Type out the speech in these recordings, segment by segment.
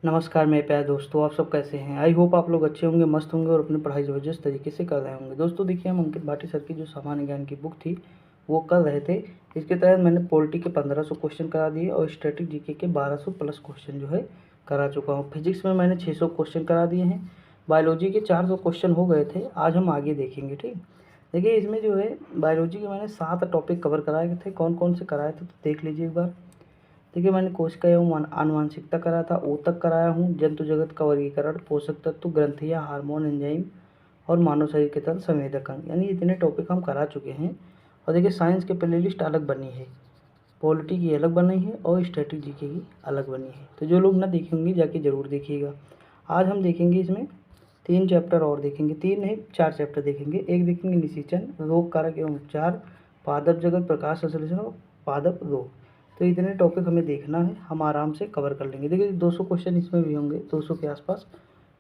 नमस्कार मेरे प्यारे दोस्तों, आप सब कैसे हैं। आई होप आप लोग अच्छे होंगे, मस्त होंगे और अपनी पढ़ाई ज़बरदस्त तरीके से कर रहे होंगे। दोस्तों देखिए, हम अंकित भाटी सर की जो सामान्य ज्ञान की बुक थी वो कर रहे थे। इसके तहत मैंने पॉलिटी के 1500 क्वेश्चन करा दिए और स्टैटिक जीके के 1200 प्लस क्वेश्चन जो है करा चुका हूँ। फिजिक्स में मैंने 600 क्वेश्चन करा दिए हैं। बायोलॉजी के 400 क्वेश्चन हो गए थे। आज हम आगे देखेंगे। ठीक, देखिए इसमें जो है बायोलॉजी के मैंने 7 टॉपिक कवर कराए थे। कौन कौन से कराए थे तो देख लीजिए एक बार। देखिए मैंने कोशिका एवं आनुवंशिकता करा था, ऊतक कराया हूँ, जंतु जगत का वर्गीकरण, पोषक तत्व, ग्रंथियाँ, हार्मोन, एंजाइम और मानव शरीर के तंत्र, संवेदक अंग, यानी इतने टॉपिक हम करा चुके हैं। और देखिए साइंस की प्ले लिस्ट अलग बनी है, पॉलिटी की अलग बनी है और स्टैटिक जीके की अलग बनी है। तो जो लोग ना देखे होंगे जाके ज़रूर देखिएगा। आज हम देखेंगे इसमें 3 चैप्टर और देखेंगे, 3 नहीं 4 चैप्टर देखेंगे। एक देखेंगे निषेचन, रोग कारक एवं उपचार, पादप जगत, प्रकाश संश्लेषण और पादप रोग। तो इतने टॉपिक हमें देखना है, हम आराम से कवर कर लेंगे। देखिए 200 क्वेश्चन इसमें भी होंगे, 200 के आसपास,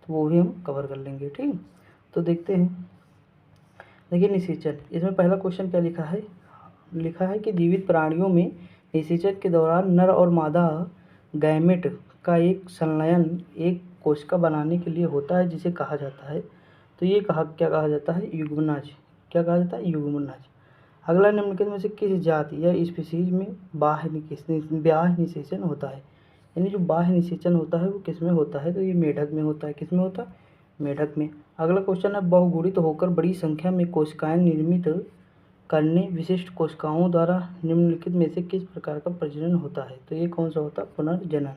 तो वो भी हम कवर कर लेंगे। ठीक, तो देखते हैं। देखिए निषेचन, इसमें पहला क्वेश्चन क्या लिखा है कि जीवित प्राणियों में निषेचन के दौरान नर और मादा गैमेट का एक संलयन एक कोशिका बनाने के लिए होता है, जिसे कहा जाता है। तो ये क्या कहा जाता है? युग्मनज। क्या कहा जाता है? युग्मनज। अगला, निम्नलिखित में से किस जाति या स्पीशीज में बाह्य निषेचन होता है? यानी जो बाह्य निषेचन होता है वो किस में होता है? तो ये मेढक में होता है। किस में होता है? मेढक में। अगला क्वेश्चन है, बहुगुणित होकर बड़ी संख्या में कोशिकाएं निर्मित करने विशिष्ट कोशिकाओं द्वारा निम्नलिखित में से किस प्रकार का प्रजनन होता है? तो ये कौन सा होता है? पुनर्जनन।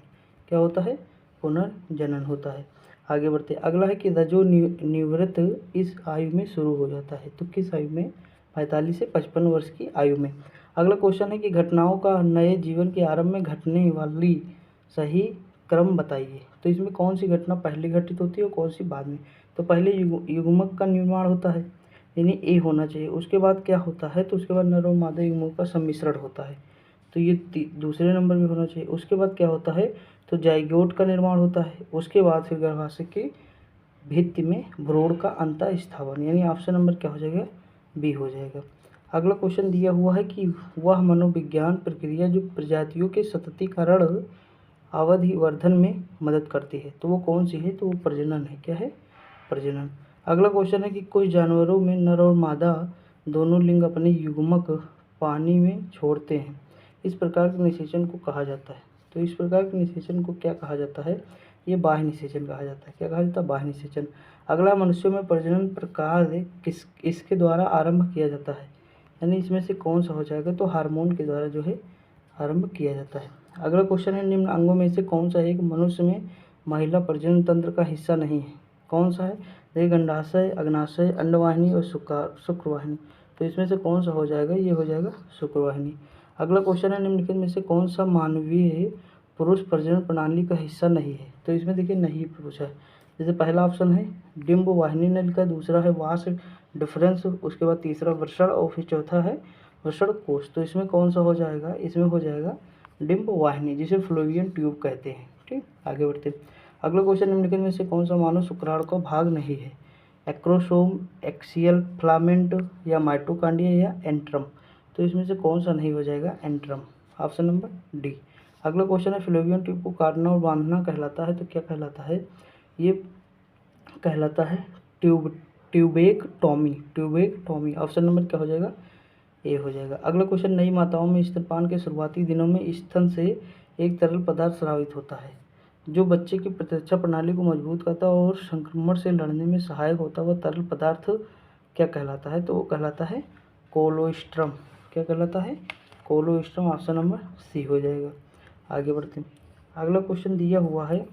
क्या होता है? पुनर्जनन होता है। आगे बढ़ते, अगला है कि रजो निवृत्त इस आयु में शुरू हो जाता है। तो किस आयु में? 45 से 55 वर्ष की आयु में। अगला क्वेश्चन है कि घटनाओं का नए जीवन के आरंभ में घटने वाली सही क्रम बताइए। तो इसमें कौन सी घटना पहले घटित होती है और कौन सी बाद में? तो पहले युग्मक का निर्माण होता है, यानी ए होना चाहिए। उसके बाद क्या होता है? तो उसके बाद नर और मादा युग्मक का सम्मिश्रण होता है, तो ये दूसरे नंबर में होना चाहिए। उसके बाद क्या होता है? तो जाइगोट का निर्माण होता है। उसके बाद फिर गर्भाशय के भित्ति में भ्रूण का अंतः स्थापन, यानी ऑप्शन नंबर क्या हो जाएगा? बी हो जाएगा। अगला क्वेश्चन दिया हुआ है कि वह मनोविज्ञान प्रक्रिया जो प्रजातियों के सततीकरण अवधि वर्धन में मदद करती है, तो वो कौन सी है? तो वो प्रजनन है। क्या है? प्रजनन। अगला क्वेश्चन है कि कुछ जानवरों में नर और मादा दोनों लिंग अपने युग्मक पानी में छोड़ते हैं, इस प्रकार के निषेचन को कहा जाता है। तो इस प्रकार के निषेचन को क्या कहा जाता है? ये बाह्य निषेचन कहा जाता है। क्या कहा जाता है? बाह्य निषेचन। अगला, मनुष्यों में प्रजनन प्रकार इसके द्वारा आरंभ किया जाता है, यानी इसमें से कौन सा हो जाएगा? तो हार्मोन के द्वारा जो है आरंभ किया जाता है। अगला क्वेश्चन है, निम्न अंगों में से कौन सा एक मनुष्य में महिला प्रजनन तंत्र का हिस्सा नहीं है? कौन सा है? देखिए गंडाशय, अग्नाशय, अंडवाहिनी और शुक्रवाहिनी। तो इसमें से कौन सा हो जाएगा? ये हो जाएगा शुक्रवाहिनी। अगला क्वेश्चन है, निम्नलिखित में से कौन सा मानवीय पुरुष प्रजनन प्रणाली का हिस्सा नहीं है? तो इसमें देखिए नहीं पुरुष है। जैसे पहला ऑप्शन है डिम्ब वाहिनी नलिका, दूसरा है वास डिफरेंस, उसके बाद तीसरा वृषण और फिर चौथा है वृषण कोश। तो इसमें कौन सा हो जाएगा? इसमें हो जाएगा डिम्ब वाहिनी, जिसे फ्लोवियन ट्यूब कहते हैं। ठीक, आगे बढ़ते हैं। अगला क्वेश्चन, निम्नलिखित में से कौन सा मानव शुक्राणु का भाग नहीं है? एक्रोसोम, एक्सियल फिलामेंट या माइटोकॉन्ड्रिया या एंट्रम। तो इसमें से कौन सा नहीं हो जाएगा? Antrum, option number D. अगला क्वेश्चन है, फ्लोवियन ट्यूब को काटना और बांधना कहलाता है, तो क्या कहलाता है? ये कहलाता है ट्यूबेक्टोमी। ऑप्शन नंबर क्या हो जाएगा? ए हो जाएगा। अगला क्वेश्चन, नई माताओं में स्तनपान के शुरुआती दिनों में स्तन से एक तरल पदार्थ स्रावित होता है, जो बच्चे की प्रतिरक्षा प्रणाली को मजबूत करता है और संक्रमण से लड़ने में सहायक होता है। वह तरल पदार्थ क्या कहलाता है? तो वो कहलाता है कोलोस्ट्रम। क्या कहलाता है? कोलोस्ट्रम, ऑप्शन नंबर सी हो जाएगा। आगे बढ़ते हैं। अगला क्वेश्चन दिया हुआ है,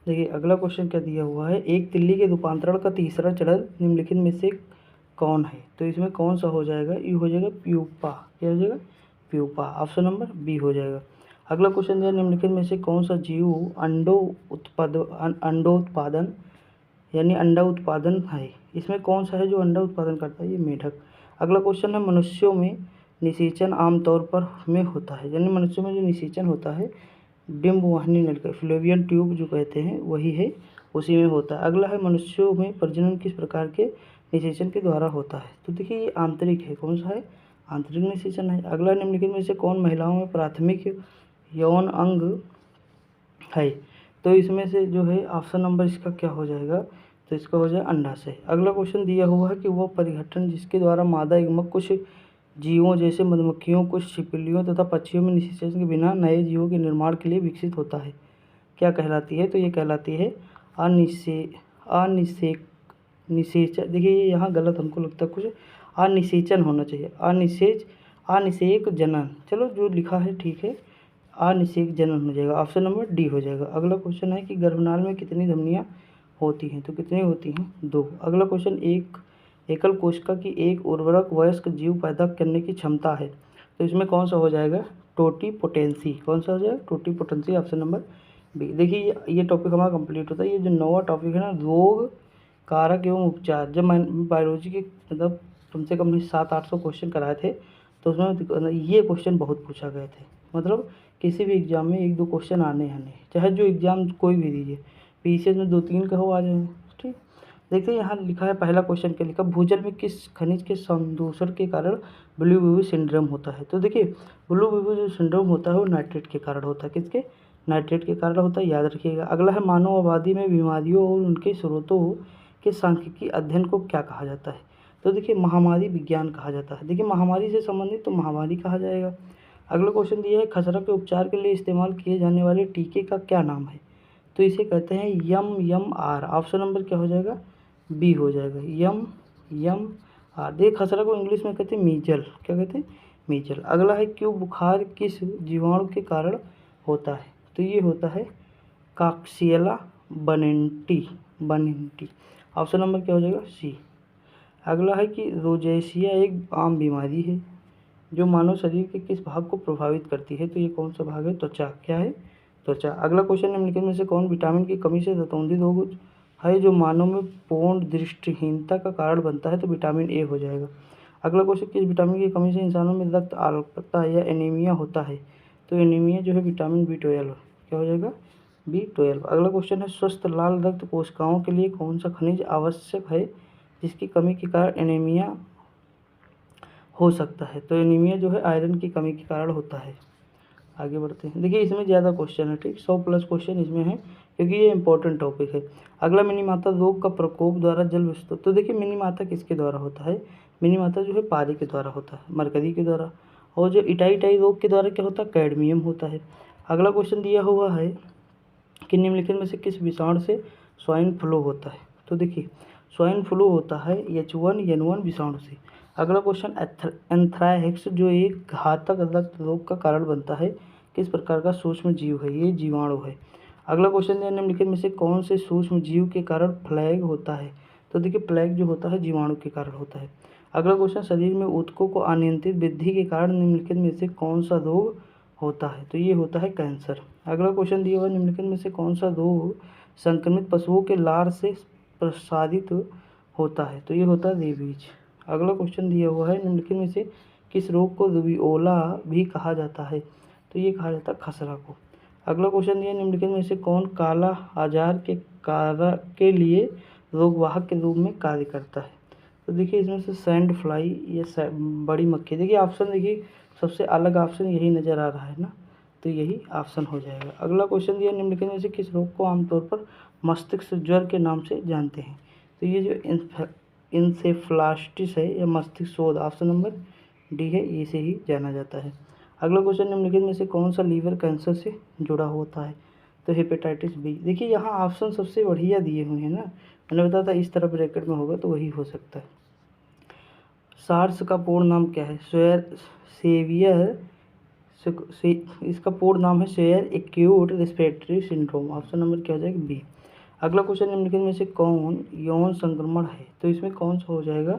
देखिए अगला क्वेश्चन क्या दिया हुआ है, एक तिल्ली के रूपांतरण का तीसरा चरण निम्नलिखित में से कौन है? तो इसमें कौन सा हो जाएगा? ये हो जाएगा प्यूपा। क्या हो जाएगा? प्यूपा, ऑप्शन नंबर बी हो जाएगा। अगला क्वेश्चन दिया, निम्नलिखित में से कौन सा जीव अंडोत्पादन यानी अंडा उत्पादन है? इसमें कौन सा है जो अंडा उत्पादन करता है? ये मेढक। अगला क्वेश्चन है, मनुष्यों में निषेचन आमतौर पर में होता है, यानी मनुष्यों में जो निषेचन होता है डिम्ब वाहिनी नलिका, फ्लोवियन ट्यूब जो कहते हैं वही है, उसी में होता है। अगला है, मनुष्यों में प्रजनन किस प्रकार के निषेचन के द्वारा होता है? तो देखिए ये आंतरिक है। कौन सा है? आंतरिक निषेचन है। अगला, निम्नलिखित में से कौन महिलाओं में प्राथमिक यौन अंग है। तो इसमें से जो है ऑप्शन नंबर इसका क्या हो जाएगा, तो इसका हो जाएगा अंडा से। अगला क्वेश्चन दिया हुआ है कि वह परिघटन जिसके द्वारा मादा युग्मक कुछ जीवों जैसे मधुमक्खियों, कुछ छिपकलियों तथा पक्षियों में निषेचन के बिना नए जीवों के निर्माण के लिए विकसित होता है, क्या कहलाती है, तो ये कहलाती है अनिषेक निषेचन। देखिए ये यहाँ गलत हमको लगता है, कुछ अनिषेचन होना चाहिए, अनिषेक जनन। चलो जो लिखा है ठीक है, अनिषेक जनन हो जाएगा, ऑप्शन नंबर डी हो जाएगा। अगला क्वेश्चन है कि गर्भनाल में कितनी धमनियाँ होती हैं, तो कितनी होती हैं, 2। अगला क्वेश्चन, एक एकल कोशिका की एक उर्वरक वयस्क जीव पैदा करने की क्षमता है, तो इसमें कौन सा हो जाएगा, टोटीपोटेंसी। कौन सा हो जाएगा, टोटीपोटेंसी, ऑप्शन नंबर बी। देखिए ये टॉपिक हमारा कंप्लीट होता है। ये जो 9वां टॉपिक है ना, रोग कारक एवं उपचार, जब मैं बायोलॉजी के मतलब कम से कम 700-800 क्वेश्चन कराए थे, तो उसमें ये क्वेश्चन बहुत पूछा गए थे। मतलब किसी भी एग्जाम में 1-2 क्वेश्चन आने हैं, चाहे जो एग्जाम कोई भी दीजिए, पीसीएस में 2-3 का हो आ जाए। ठीक, देखते हैं यहाँ लिखा है, पहला क्वेश्चन क्या लिखा, भूजल में किस खनिज के संदूषण के कारण ब्लू बेबी सिंड्रोम होता है। तो देखिए ब्लू बेबी जो सिंड्रोम होता है वो नाइट्रेट के कारण होता है, किसके, नाइट्रेट के कारण होता है, याद रखिएगा। अगला है, मानव आबादी में बीमारियों और उनके स्रोतों के सांख्यिकी अध्ययन को क्या कहा जाता है, तो देखिए महामारी विज्ञान कहा जाता है। देखिए महामारी से संबंधित तो महामारी कहा जाएगा। अगला क्वेश्चन दिया है, खसरा के उपचार के लिए इस्तेमाल किए जाने वाले टीके का क्या नाम है, तो इसे कहते हैं MMR। ऑप्शन नंबर क्या हो जाएगा, बी हो जाएगा, MMR। देखिए खसरा को इंग्लिश में कहते हैं मीजल, क्या कहते हैं, मीजल। अगला है, क्यों बुखार किस जीवाणु के कारण होता है, तो ये होता है काक्सियला बनिंटी। ऑप्शन नंबर क्या हो जाएगा, सी। अगला है कि रोजेशिया एक आम बीमारी है जो मानव शरीर के किस भाग को प्रभावित करती है, तो ये कौन सा भाग है, त्वचा, क्या है, त्वचा। अगला क्वेश्चन, निम्नलिखित में से कौन विटामिन की कमी से ततौंधी रोग है जो मानव में पूर्ण दृष्टिहीनता का कारण बनता है, तो विटामिन ए हो जाएगा। अगला क्वेश्चन, किस विटामिन की कमी से इंसानों में रक्त अल्पता या एनीमिया होता है, तो एनीमिया जो है विटामिन B12, क्या हो जाएगा, B12। अगला क्वेश्चन है, स्वस्थ लाल रक्त कोशिकाओं के लिए कौन सा खनिज आवश्यक है जिसकी कमी के कारण एनीमिया हो सकता है, तो एनीमिया जो है आयरन की कमी के कारण होता है। आगे बढ़ते हैं, देखिए इसमें ज़्यादा क्वेश्चन है, ठीक, 100+ क्वेश्चन इसमें है क्योंकि ये इंपॉर्टेंट टॉपिक है। अगला, मिनीमाता रोग का प्रकोप द्वारा जल विस्तृत, तो देखिए मिनीमाता किसके द्वारा होता है, मिनीमाता जो है पारे के द्वारा होता है, मरकरी के द्वारा। और जो इटाई रोग के द्वारा क्या होता है, कैडमियम होता है। अगला क्वेश्चन दिया हुआ है कि निम्नलिखित में से किस विषाणु से स्वाइन फ्लू होता है, तो देखिए स्वाइन फ्लू होता है H1N1 विषाणु से। अगला क्वेश्चन, एंथ्रैक्स जो एक घातक रक्त रोग का कारण बनता है, किस प्रकार का सूक्ष्म जीव है, ये जीवाणु है। अगला क्वेश्चन है, निम्नलिखित में से कौन से सूक्ष्म जीव के कारण प्लेग होता है, तो देखिए प्लेग जो होता है जीवाणु के कारण होता है। अगला क्वेश्चन, शरीर में ऊतकों को अनियंत्रित वृद्धि के कारण निम्नलिखित में से कौन सा रोग होता है, तो ये होता है कैंसर। अगला क्वेश्चन दिया हुआ, निम्नलिखित में से कौन सा रोग संक्रमित पशुओं के लार से प्रसारित होता है, तो ये होता है रेबीज। अगला क्वेश्चन दिया हुआ है, निम्नलिखित में से किस रोग को रुबियोला भी कहा जाता है, तो ये कहा जाता है खसरा को। अगला क्वेश्चन दिया, निम्नलिखित में से कौन काला आजार के कारक के लिए रोगवाहक के रूप में कार्य करता है, तो देखिए इसमें से सैंड फ्लाई या बड़ी मक्खी। देखिए ऑप्शन, देखिए सबसे अलग ऑप्शन यही नज़र आ रहा है ना, तो यही ऑप्शन हो जाएगा। अगला क्वेश्चन दिया, निम्नलिखित में से किस रोग को आमतौर पर मस्तिष्क ज्वर के नाम से जानते हैं, तो ये जो इंसेफ्लास्टिस है या मस्तिष्क शोध, ऑप्शन नंबर डी है, इसे ही जाना जाता है। अगला क्वेश्चन, निम्नलिखित में से कौन सा लीवर कैंसर से जुड़ा होता है, तो हेपेटाइटिस बी। देखिए यहाँ ऑप्शन सबसे बढ़िया दिए हुए हैं ना, मैंने बताया था इस तरह ब्रैकेट में होगा तो वही हो सकता है। सार्स का पूर्ण नाम क्या है, इसका पूर्ण नाम है share acute respiratory syndrome, option number क्या हो जाएगा, बी। अगला क्वेश्चन, निम्नलिखित में से कौन यौन संक्रमण है, तो इसमें कौन सा हो जाएगा,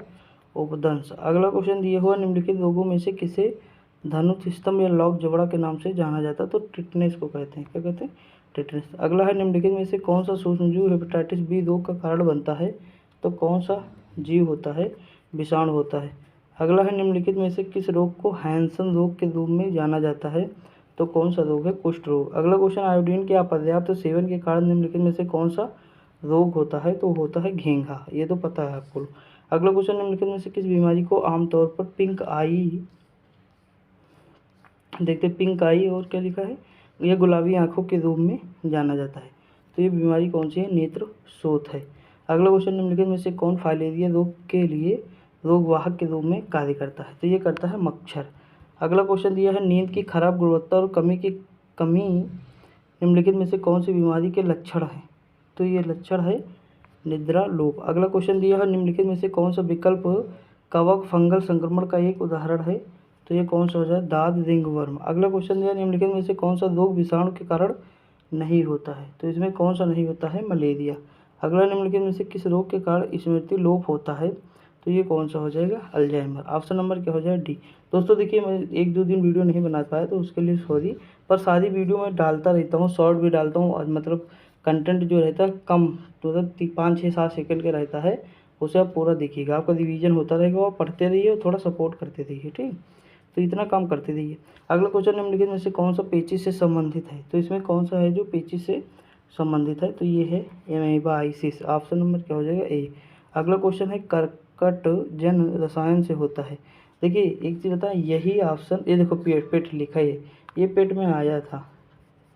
उपदंश। अगला क्वेश्चन दिया हुआ, निम्नलिखित रोगों में से किसे धनुष स्तंभ या लॉक जबड़ा के नाम से जाना जाता है, तो टिटनेस को कहते हैं, क्या कहते हैं, टिटनेस। अगला है, निम्नलिखित में से कौन सा सूक्ष्मजीव हेपेटाइटिस बी रोग का कारण बनता है, तो कौन सा जीव होता है, विषाणु होता है। अगला है, निम्नलिखित में से किस रोग को हैंसन रोग के रूप में जाना जाता है, तो कौन सा रोग है, कुष्ठ रोग। अगला क्वेश्चन, आयोडीन के अपर्याप्त सेवन के कारण निम्नलिखित में से कौन सा रोग होता है, तो होता है घेंघा, ये तो पता है आपको। अगला क्वेश्चन, निम्नलिखित में से किस बीमारी को आमतौर पर पिंक आई, देखते पिंक आई और क्या लिखा है, यह गुलाबी आंखों के रूप में जाना जाता है। तो ये बीमारी कौन सी है? नेत्र शोथ है। अगला क्वेश्चन, निम्नलिखित में से कौन फाइलेरिया रोग के लिए रोगवाहक के रूप में कार्य करता है? तो ये करता है मच्छर। अगला क्वेश्चन दिया है, नींद की खराब गुणवत्ता और कमी निम्नलिखित में से कौन सी बीमारी के लक्षण है? तो ये लक्षण है निद्रा लोप। अगला क्वेश्चन दिया है, निम्नलिखित में से कौन सा विकल्प कवक फंगल संक्रमण का एक उदाहरण है? तो ये कौन सा हो जाए? दाद रिंगवर्म। अगला क्वेश्चन दिया, निम्नलिखित में से कौन सा रोग विषाणु के कारण नहीं होता है? तो इसमें कौन सा नहीं होता है? मलेरिया। अगला, निम्नलिखित में से किस रोग के कारण स्मृति लोप होता है? तो ये कौन सा हो जाएगा? अल्जाइमर। ऑप्शन नंबर क्या हो जाए? डी। दोस्तों देखिए, मैं 1-2 दिन वीडियो नहीं बना पाया तो उसके लिए सॉरी, पर सारी वीडियो मैं डालता रहता हूँ, शॉर्ट भी डालता हूँ, और मतलब कंटेंट जो रहता है कम, मतलब 5-6-7 सेकंड का रहता है, उसे आप पूरा देखिएगा, आपका रिवीजन होता रहेगा और पढ़ते रहिए और थोड़ा सपोर्ट करते रहिए, ठीक। तो इतना काम करते रहिए। अगला क्वेश्चन, निम्नलिखित में से कौन सा पेचिश से संबंधित है? तो इसमें कौन सा है जो पेचिश से संबंधित है? तो ये है एमेबाइसिस। ऑप्शन नंबर क्या हो जाएगा? ए। अगला क्वेश्चन है, कर्कट जन रसायन से होता है। देखिए एक चीज़ बताएं, यही ऑप्शन, ये देखो पेट लिखा है, ये पेट में आया था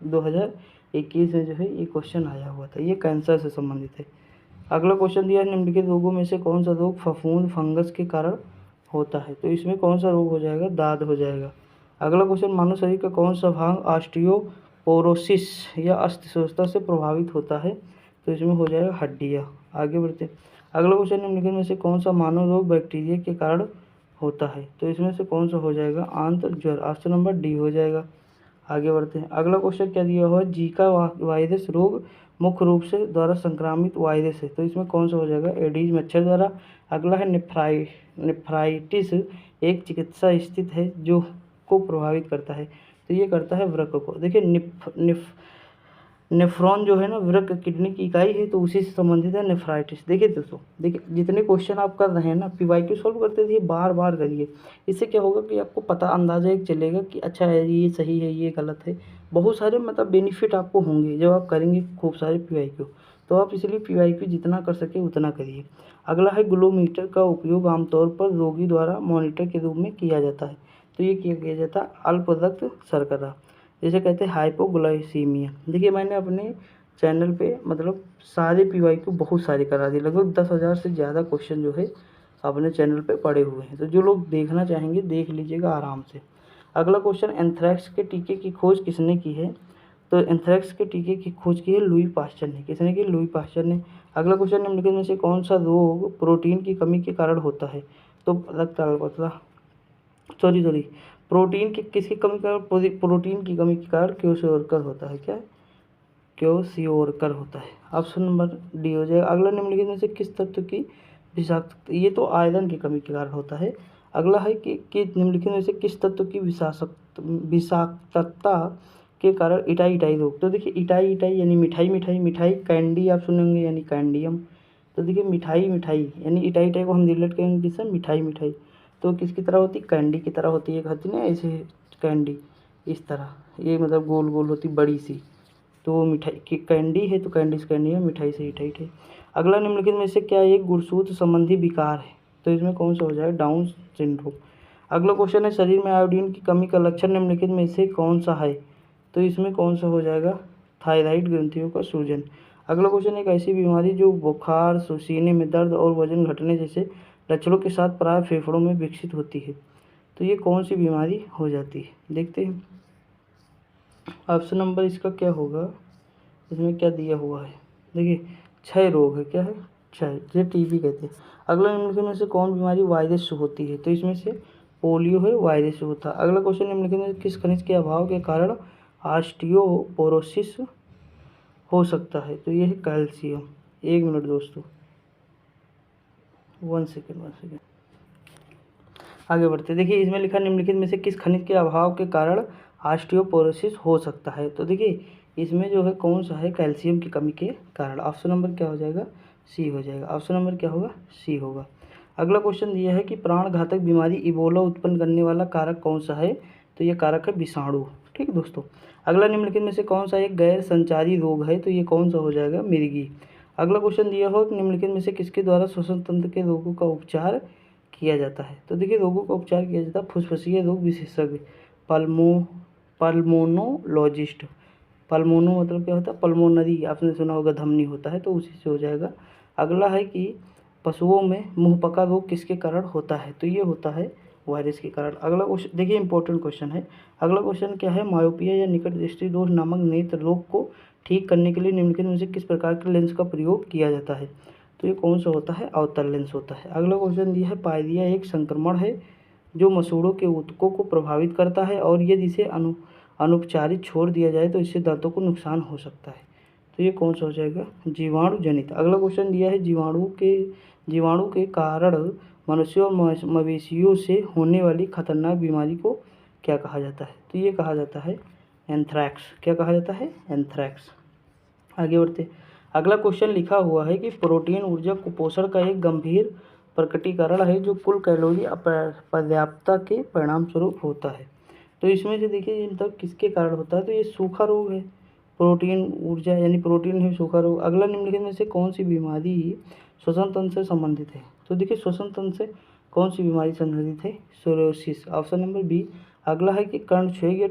2021 में, जो है ये क्वेश्चन आया हुआ था, ये कैंसर से संबंधित है। अगला क्वेश्चन दिया है, निम्नलिखित रोगों में से कौन सा रोग फफूंद फंगस के कारण होता है? तो इसमें कौन सा रोग हो जाएगा? दाद हो जाएगा। अगला क्वेश्चन, मानव शरीर का कौन सा भाग ऑस्टियोपोरोसिस या अस्थिसूजता से प्रभावित होता है? तो इसमें हो जाएगा हड्डियाँ। आगे बढ़ते हैं। अगला क्वेश्चन, निम्नलिखित में से कौन सा मानव रोग बैक्टीरिया के कारण होता है? तो इसमें से कौन सा हो जाएगा? आंत्र ज्वर। ऑप्शन नंबर डी हो जाएगा। आगे बढ़ते हैं। अगला क्वेश्चन क्या दिया हुआ है? जीका वायरस रोग मुख्य रूप से द्वारा संक्रामित वायरस है, तो इसमें कौन सा हो जाएगा? एडीज मच्छर द्वारा। अगला है नेफ्राइटिस, एक चिकित्सा स्थिति है जो को प्रभावित करता है, तो ये करता है वृक्क को। देखिए नेफ्रॉन जो है ना, वृक्क किडनी की इकाई है, तो उसी से संबंधित है नेफ्राइटिस। देखिए दोस्तों, देखिए जितने क्वेश्चन आप कर रहे हैं ना, पीवाईक्यू सॉल्व करते थे, बार बार करिए। इससे क्या होगा कि आपको पता अंदाजा एक चलेगा कि अच्छा है, ये सही है, ये गलत है। बहुत सारे मतलब बेनिफिट आपको होंगे जब आप करेंगे खूब सारे पीवाईक्यू। तो आप इसलिए पीवाईक्यू जितना कर सके उतना करिए। अगला है, ग्लोमीटर का उपयोग आमतौर पर रोगी द्वारा मॉनिटर के रूप में किया जाता है, तो ये किया जाता है अल्प रक्त शर्करा, जैसे कहते हैं हाइपोग्लाइसीमिया। देखिए मैंने अपने चैनल पे मतलब सारे पीवाईक्यू बहुत सारे करा दिए, लगभग 10,000 से ज़्यादा क्वेश्चन जो है अपने चैनल पे पड़े हुए हैं, तो जो लोग देखना चाहेंगे देख लीजिएगा आराम से। अगला क्वेश्चन, एंथ्रैक्स के टीके की खोज किसने की है? तो एंथ्रैक्स के टीके की खोज की है लुई पास्चर ने। किसने की? लुई पास्चर ने। अगला क्वेश्चन, निम्नलिखित में से कौन सा रोग प्रोटीन की कमी के कारण होता है? तो रक्त अल्पता, सॉरी, प्रोटीन की किसकी कमी के कारण? प्रोटीन की कमी के कारण क्वेश्चन होता है। क्या है? क्वेश्चन होता है। ऑप्शन नंबर डी हो जाएगा। अगला, निम्नलिखित में से किस तत्व की विषाक्त, ये तो आयरन की कमी के कारण होता है। अगला है कि निम्नलिखित में से किस तत्व की विषाक्तता के कारण इटाई रोग? तो देखिए इटाई यानी मिठाई कैंडी आप सुनेंगे यानी कैंडियम। तो देखिए मिठाई यानी इटाई को हम रिलेट करेंगे किससे? मिठाई। तो किसकी तरह होती? कैंडी की तरह होती है। एक होती ना ऐसे कैंडी, इस तरह, ये मतलब गोल गोल होती बड़ी सी, तो वो मिठाई की कैंडी है, तो कैंडी से कैंडी है, मिठाई से इटाई है। अगला, निम्नलिखित में से क्या एक गुणसूत्र संबंधी विकार है? तो इसमें कौन सा हो जाएगा? Down syndrome. अगला क्वेश्चन है, शरीर में आयोडीन की कमी का लक्षण निम्नलिखित में से कौन सा है? तो इसमें कौन सा हो जाएगा? थायराइड ग्रंथियों का सूजन। अगला क्वेश्चन, एक ऐसी बीमारी जो बुखार, सीने में दर्द और वजन घटने जैसे लक्षणों के साथ प्राय फेफड़ों में विकसित होती है, तो ये कौन सी बीमारी हो जाती है? देखते हैं। ऑप्शन नंबर इसका क्या होगा? इसमें क्या दिया हुआ है? देखिए क्षय रोग है। क्या है? क्षय, जिसे टीबी कहते हैं। अगला, निम्नलिखित में से कौन बीमारी वायरस से होती है? तो इसमें से पोलियो है, वायरस से होता है। अगला क्वेश्चन, निम्नलिखित में किस खनिज के अभाव के कारण ऑस्टियोपोरोसिस हो सकता है? तो ये है कैल्शियम। 1 मिनट दोस्तों, 1 सेकेंड। आगे बढ़ते, देखिए इसमें लिखा, निम्नलिखित में से किस खनिज के अभाव के कारण ऑस्टियोपोरोसिस हो सकता है? तो देखिए इसमें जो है कौन सा है? कैल्शियम की कमी के कारण। ऑप्शन नंबर क्या हो जाएगा? सी हो जाएगा। ऑप्शन नंबर क्या होगा? सी होगा। अगला क्वेश्चन दिया है कि प्राण घातक बीमारी इबोला उत्पन्न करने वाला कारक कौन सा है? तो ये कारक है विषाणु। ठीक है दोस्तों। अगला, निम्नलिखित में से कौन सा एक गैर संचारी रोग है? तो ये कौन सा हो जाएगा? मिर्गी। अगला क्वेश्चन दिया हो कि निम्नलिखित में से किसके द्वारा श्वसन तंत्र के रोगों का उपचार किया जाता है? तो देखिए रोगों का उपचार किया जाता है फुसफुसीय रोग विशेषज्ञ, पल्मोनोलॉजिस्ट, पल्मोनो मतलब क्या होता है, पल्मोनरी आपने सुना होगा, धमनी होता है, तो उसी से हो जाएगा। अगला है कि पशुओं में मुंहपका रोग किसके कारण होता है, तो ये होता है वायरस के कारण। अगला क्वेश्चन देखिए, इंपॉर्टेंट क्वेश्चन है। अगला क्वेश्चन क्या है, मायोपिया या निकट दृष्टि दोष नामक नेत्र रोग को ठीक करने के लिए निम्नलिखित में से किस प्रकार के लेंस का प्रयोग किया जाता है, तो ये कौन सा होता है, अवतल लेंस होता है। अगला क्वेश्चन दिया है, पायरिया एक संक्रमण है जो मसूड़ों के ऊतकों को प्रभावित करता है और यदि इसे अनुपचारित छोड़ दिया जाए तो इससे दांतों को नुकसान हो सकता है, तो ये कौन सा हो जाएगा, जीवाणु जनित। अगला क्वेश्चन दिया है, जीवाणु के कारण मनुष्यों और मवेशियों से होने वाली खतरनाक बीमारी को क्या कहा जाता है, तो ये कहा जाता है एंथ्रैक्स। क्या कहा जाता है, एंथ्रैक्स। आगे बढ़ते। अगला क्वेश्चन लिखा हुआ है कि प्रोटीन ऊर्जा कुपोषण का एक गंभीर प्रकटीकरण है जो कुल कैलोरी अपर्याप्तता के परिणाम स्वरूप होता है, तो इसमें से देखिए मतलब किसके कारण होता है, तो ये सूखा रोग है। प्रोटीन ऊर्जा यानी प्रोटीन है, सूखा रोग। अगला निम्नलिखित में से कौन सी बीमारी श्वसन तंत्र से संबंधित है, तो देखिए श्वसन तंत्र से कौन सी बीमारी संबंधित है, सोरोसिस, ऑप्शन नंबर बी। अगला है कि कर्णछेद या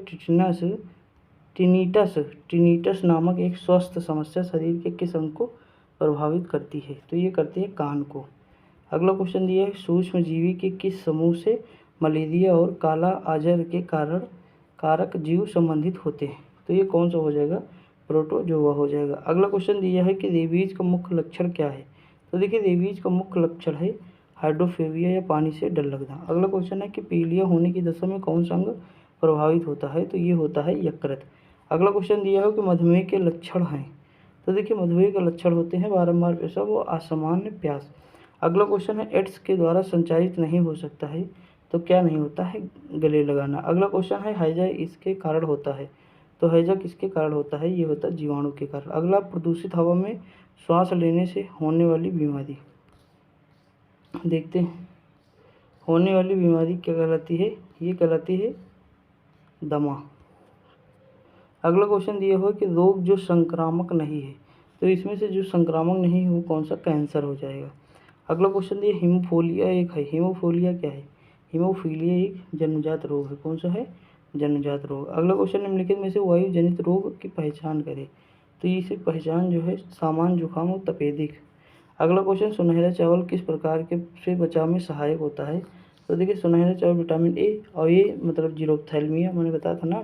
टिनिटस नामक एक स्वस्थ समस्या शरीर के किस अंग को प्रभावित करती है, तो ये करती है कान को। अगला क्वेश्चन दिया है, सूक्ष्म जीवी के किस समूह से मलेरिया और काला आजार के कारक जीव संबंधित होते हैं, तो ये कौन सा हो जाएगा, प्रोटोजोआ हो जाएगा। अगला क्वेश्चन दिया है कि रेबीज का मुख्य लक्षण क्या है, तो देखिए रेबीज का मुख्य लक्षण है हाइड्रोफोबिया या पानी से डर लगना। अगला क्वेश्चन है कि पीलिया होने की दशा में कौन सा अंग प्रभावित होता है, तो ये होता है यकृत। अगला क्वेश्चन दिया है कि मधुमेह के लक्षण हैं, तो देखिए मधुमेह के लक्षण होते हैं बारंबार पेशाब और असामान्य प्यास। अगला क्वेश्चन है, एड्स के द्वारा संचारित नहीं हो सकता है, तो क्या नहीं होता है, गले लगाना। अगला क्वेश्चन है, हैजा इसके कारण होता है, तो हैजा किसके कारण होता है, ये होता है जीवाणु के कारण। अगला, प्रदूषित हवा में श्वास लेने से होने वाली बीमारी, देखते हैं होने वाली बीमारी क्या कहलाती है, ये कहलाती है दमा। अगला क्वेश्चन दिया हुआ कि रोग जो संक्रामक नहीं है, तो इसमें से जो संक्रामक नहीं है वो कौन सा, कैंसर हो जाएगा। अगला क्वेश्चन दिया, हीमोफीलिया एक है, हीमोफीलिया क्या है, हीमोफीलिया एक जन्मजात रोग है, कौन सा है, जन्मजात रोग। अगला क्वेश्चन, निम्नलिखित में से वायु जनित रोग की पहचान करें, तो इसे पहचान जो है सामान्य जुकाम और तपेदिक। अगला क्वेश्चन, सुनहरा चावल किस प्रकार के से बचाव में सहायक होता है, तो देखिए सुनहरा चावल विटामिन ए और ये मतलब जीरोप्थैल्मिया, मैंने बताया था ना,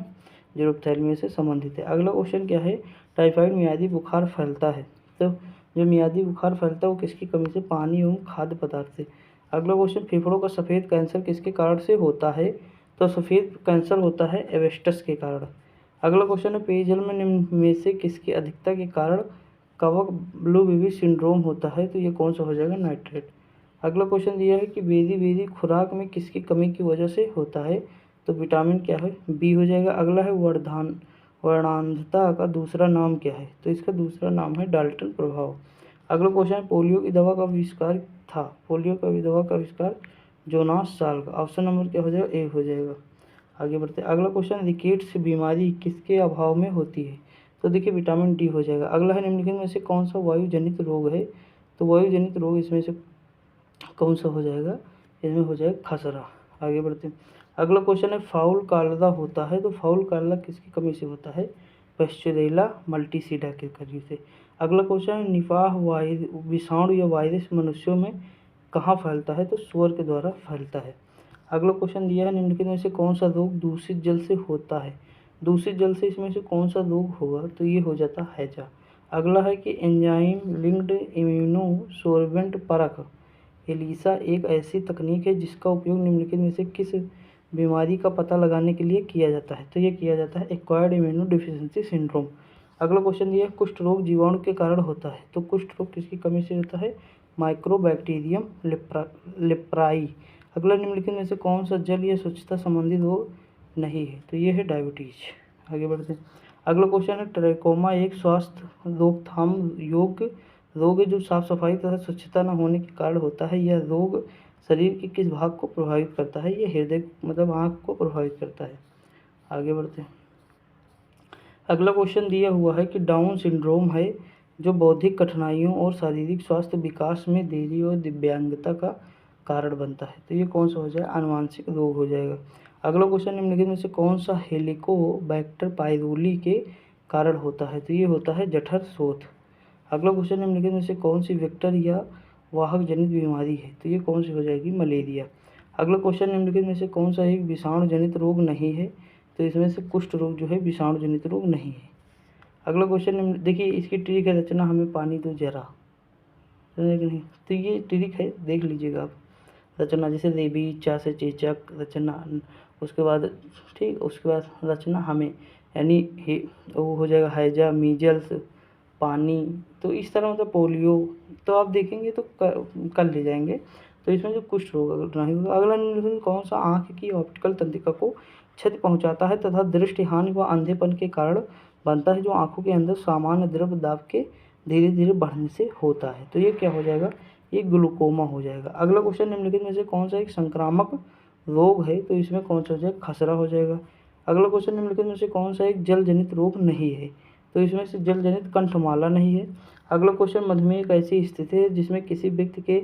जीरोप्थैल्मिया से संबंधित है। अगला क्वेश्चन क्या है, टाइफाइड मियादी बुखार फैलता है, तो जो मियादी बुखार फैलता है वो किसकी कमी से, पानी एवं खाद्य पदार्थ से। अगला क्वेश्चन, फेफड़ों का सफ़ेद कैंसर किसके कारण से होता है, तो सफ़ेद कैंसर होता है एवेस्टस के कारण। अगला क्वेश्चन है, पेयजल में निम्न में से किसकी अधिकता के कारण कवक ब्लू बेबी सिंड्रोम होता है, तो ये कौन सा हो जाएगा, नाइट्रेट। अगला क्वेश्चन दिया है कि बेदी खुराक में किसकी कमी की वजह से होता है, तो विटामिन क्या है, बी हो जाएगा। अगला है, वर्णांधता का दूसरा नाम क्या है, तो इसका दूसरा नाम है डाल्टन प्रभाव। अगला क्वेश्चन है, पोलियो की दवा का आविष्कार था, पोलियो का दवा का आविष्कार जोनास साल्क, ऑप्शन नंबर क्या हो जाएगा, ए हो जाएगा। आगे बढ़ते हैं। अगला क्वेश्चन, रिकेट्स बीमारी किसके अभाव में होती है, तो देखिए विटामिन डी हो जाएगा। अगला है, निम्नलिखित में से कौन सा वायु जनित रोग है, तो वायु जनित रोग इसमें से कौन सा हो जाएगा, इसमें हो जाएगा खसरा। आगे बढ़ते हैं। अगला क्वेश्चन है, फाउल कालरा होता है, तो फाउल कालरा किसकी कमी से होता है, पैस्चुरेला मल्टीसीडा के कमी से। अगला क्वेश्चन है, निपाह विषाणु या वायरस मनुष्यों में कहाँ फैलता है, तो सुअर के द्वारा फैलता है। अगला क्वेश्चन दिया है, निम्नलिखित में से कौन सा रोग दूषित जल से होता है, दूषित जल से इसमें से कौन सा रोग होगा, तो ये हो जाता है हैजा। अगला है कि एंजाइम लिंक्ड इम्यूनो सोर्बेंट परख एलिसा एक ऐसी तकनीक है जिसका उपयोग निम्नलिखित में से किस बीमारी का पता लगाने के लिए किया जाता है, तो ये किया जाता है एक्वायर्ड इम्यूनो डिफिशिएंसी सिंड्रोम। अगला क्वेश्चन दिया है, कुष्ठ रोग जीवाणु के कारण होता है, तो कुष्ठ रोग किसकी कमी से होता है, माइक्रोबैक्टीरियम लेप्राई। अगला, निम्नलिखित में से कौन सा जल या स्वच्छता संबंधित रोग नहीं है, तो ये है डायबिटीज। आगे बढ़ते हैं। अगला क्वेश्चन है, ट्रैकोमा एक स्वास्थ्य रोकथाम योग्य रोग है जो साफ सफाई तथा स्वच्छता न होने के कारण होता है। यह रोग शरीर के किस भाग को प्रभावित करता है, यह हृदय मतलब आँख को प्रभावित करता है। आगे बढ़ते हैं। अगला क्वेश्चन दिया हुआ है कि डाउन सिंड्रोम है जो बौद्धिक कठिनाइयों और शारीरिक स्वास्थ्य विकास में देरी और दिव्यांगता का कारण बनता है, तो ये कौन सा हो जाएगा, आनुवांशिक रोग हो जाएगा। अगला क्वेश्चन, निम्नलिखित में से कौन सा हेलिकोबैक्टर पाइरोली के कारण होता है, तो ये होता है जठर शोथ। अगला क्वेश्चन निम्नलिखित में से कौन सी वेक्टर या वाहक जनित बीमारी है, तो ये कौन सी हो जाएगी, मलेरिया। अगला क्वेश्चन निम्नलिखित में से कौन सा एक विषाणु जनित रोग नहीं है, तो इसमें से कुष्ठ रोग जो है विषाणु जनित रोग नहीं है। अगला क्वेश्चन देखिए, इसकी ट्रिक है रचना हमें पानी दो जरा, समझे कि नहीं, तो ये ट्रिक है, देख लीजिएगा आप। रचना जैसे रेबीज, चा से चेचक, रचना, उसके बाद ठीक, उसके बाद रचना हमें, यानी वो हो जाएगा हैजा, मीजल्स, पानी, तो इस तरह मतलब पोलियो, तो आप देखेंगे तो कर ले जाएंगे। तो इसमें जो कुष्ठ रोग नहीं होगा। अगला निम्नलिखित कौन सा आँख की ऑप्टिकल तंत्रिका को क्षति पहुंचाता है तथा दृष्टिहानि व अंधेपन के कारण बनता है, जो आंखों के अंदर सामान्य द्रव दाब के धीरे धीरे बढ़ने से होता है, तो ये क्या हो जाएगा, ये ग्लूकोमा हो जाएगा। अगला क्वेश्चन निम्नलिखित में से कौन सा एक संक्रामक रोग है, तो इसमें कौन सा हो जाएगा, खसरा हो जाएगा। अगला क्वेश्चन निम्नलिखित में से कौन सा एक जल जनित रोग नहीं है, तो इसमें से जल जनित कंठमाला नहीं है। अगला क्वेश्चन मधुमेह एक ऐसी स्थिति है जिसमें किसी व्यक्ति के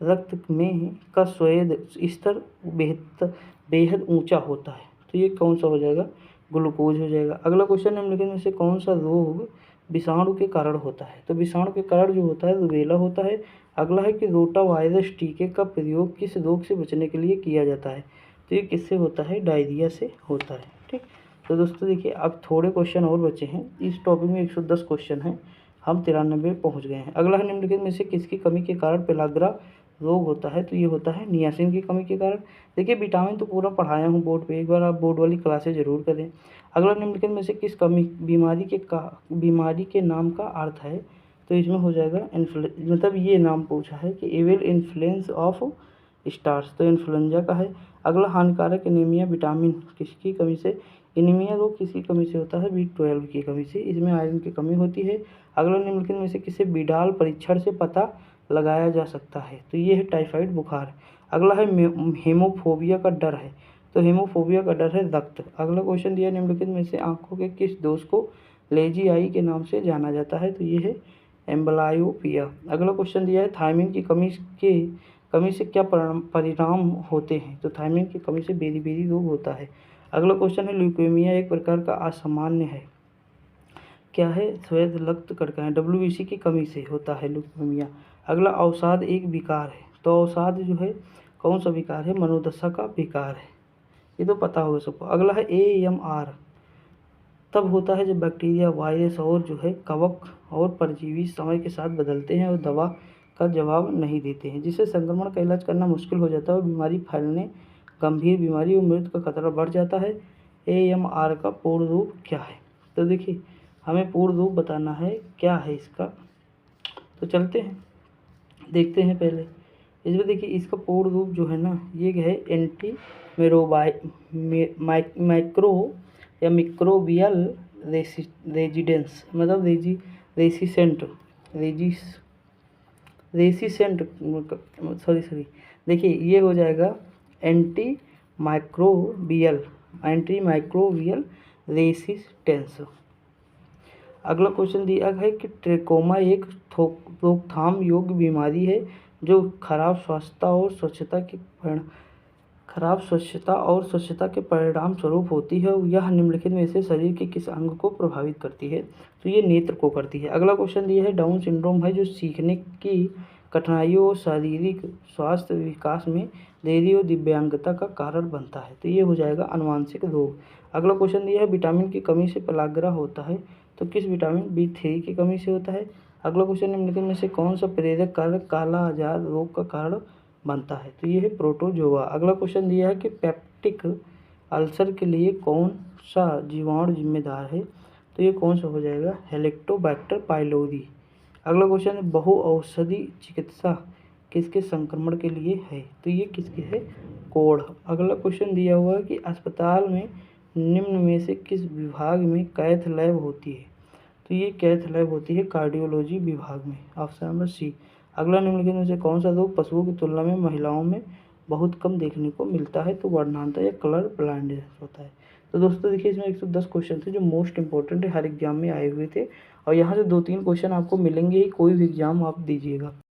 रक्त में का स्वेद स्तर बेहद ऊंचा होता है, तो ये कौन सा हो जाएगा, ग्लूकोज हो जाएगा। अगला क्वेश्चन निम्नलिखित में से कौन सा रोग विषाणु के कारण होता है, तो विषाणु के कारण जो होता है रूबेला होता है। अगला है कि रोटा वायरस टीके का प्रयोग किस रोग से बचने के लिए किया जाता है, तो ये किससे होता है, डायरिया से होता है। ठीक, तो दोस्तों देखिए अब थोड़े क्वेश्चन और बचे हैं, इस टॉपिक में 110 क्वेश्चन हैं, हम 93 पहुँच गए हैं। अगला है निम्नलिखित में से किसकी कमी के कारण पेलाग्रा रोग होता है, तो ये होता है नियासिन की कमी के कारण। देखिए विटामिन तो पूरा पढ़ाया हूँ बोर्ड पे, एक बार आप बोर्ड वाली क्लासेज जरूर करें। अगला निम्नलिखित में से किस कमी बीमारी के नाम का अर्थ है, तो इसमें हो जाएगा मतलब ये नाम पूछा है कि एविल इन्फ्लुएंस ऑफ स्टार्स, तो इन्फ्लुएंजा का है। अगला हानिकारक एनीमिया विटामिन किसकी कमी से, एनीमिया रोग किसकी कमी से होता है, B12 की कमी से, इसमें आयरन की कमी होती है। अगला निम्नलिखित में से किसे बिडाल परीक्षण से पता लगाया जा सकता है, तो ये है टाइफाइड बुखार। अगला है हेमोफोबिया का डर है, तो हेमोफोबिया का डर है रक्त। अगला क्वेश्चन दिया निम्नलिखित में से आंखों के किस दोष को लेजी आई के नाम से जाना जाता है, तो ये है एम्बलायोपिया। अगला क्वेश्चन दिया है थायमिन की कमी से क्या परिणाम होते हैं, तो थायमिन की कमी से बेरी रोग होता है। अगला क्वेश्चन है ल्यूकेमिया एक प्रकार का असामान्य है, क्या है, श्वेत रक्त कणिकाएं, WBC की कमी से होता है ल्यूकेमिया। अगला अवसाद एक विकार है, तो अवसाद जो है कौन सा विकार है, मनोदशा का विकार है, ये तो पता होगा सबको। अगला है AMR तब होता है जब बैक्टीरिया, वायरस और जो है कवक और परजीवी समय के साथ बदलते हैं और दवा का जवाब नहीं देते हैं, जिससे संक्रमण का इलाज करना मुश्किल हो जाता है और बीमारी फैलने, गंभीर बीमारी और मृत्यु का खतरा बढ़ जाता है। AMR का पूर्ण रूप क्या है, तो देखिए हमें पूर्ण रूप बताना है क्या है इसका, तो चलते हैं देखते हैं पहले इसमें। देखिए इसका पूर्ण रूप जो है ना, ये है एंटी माइक्रो या मिक्रोबियल रेजिडेंस, मतलब रेसिसेंट सॉरी देखिए ये हो जाएगा एंटी माइक्रोबियल रेसिस्टेंस। अगला क्वेश्चन दिया है कि ट्रेकोमा एक रोकथाम योग्य बीमारी है जो खराब स्वच्छता और स्वच्छता के परिणाम स्वरूप होती है। यह निम्नलिखित में से शरीर के किस अंग को प्रभावित करती है, तो ये नेत्र को करती है। अगला क्वेश्चन दिया है डाउन सिंड्रोम है जो सीखने की कठिनाइयों और शारीरिक स्वास्थ्य विकास में देरी और दिव्यांगता का कारण बनता है, तो ये हो जाएगा अनुवांशिक रोग। अगला क्वेश्चन दिया है विटामिन की कमी से पेलाग्रा होता है, तो किस विटामिन B3 की कमी से होता है। अगला क्वेश्चन निम्नलिखित में से कौन सा प्रेरक कारक काला आजार रोग का कारण बनता है, तो ये है प्रोटोजोआ। अगला क्वेश्चन दिया है कि पेप्टिक अल्सर के लिए कौन सा जीवाणु जिम्मेदार है, तो ये कौन सा हो जाएगा, हेलिकोबैक्टर पाइलोरी। अगला क्वेश्चन है बहु औषधि चिकित्सा किसके संक्रमण के लिए है, तो ये किसके है, कोढ़। अगला क्वेश्चन दिया हुआ है कि अस्पताल में निम्न में से किस विभाग में कैथ लैब होती है, तो ये कैथ लैब होती है कार्डियोलॉजी विभाग में, ऑप्शन नंबर C। अगला निम्नलिखित में से कौन सा रोग पशुओं की तुलना में महिलाओं में बहुत कम देखने को मिलता है, तो वर्णांतर या कलर ब्लाइंडनेस होता है। तो दोस्तों देखिए इसमें 110 क्वेश्चन थे जो मोस्ट इंपॉर्टेंट है, हर एग्जाम में आए हुए थे, और यहाँ से 2-3 क्वेश्चन आपको मिलेंगे ही, कोई भी एग्जाम आप दीजिएगा।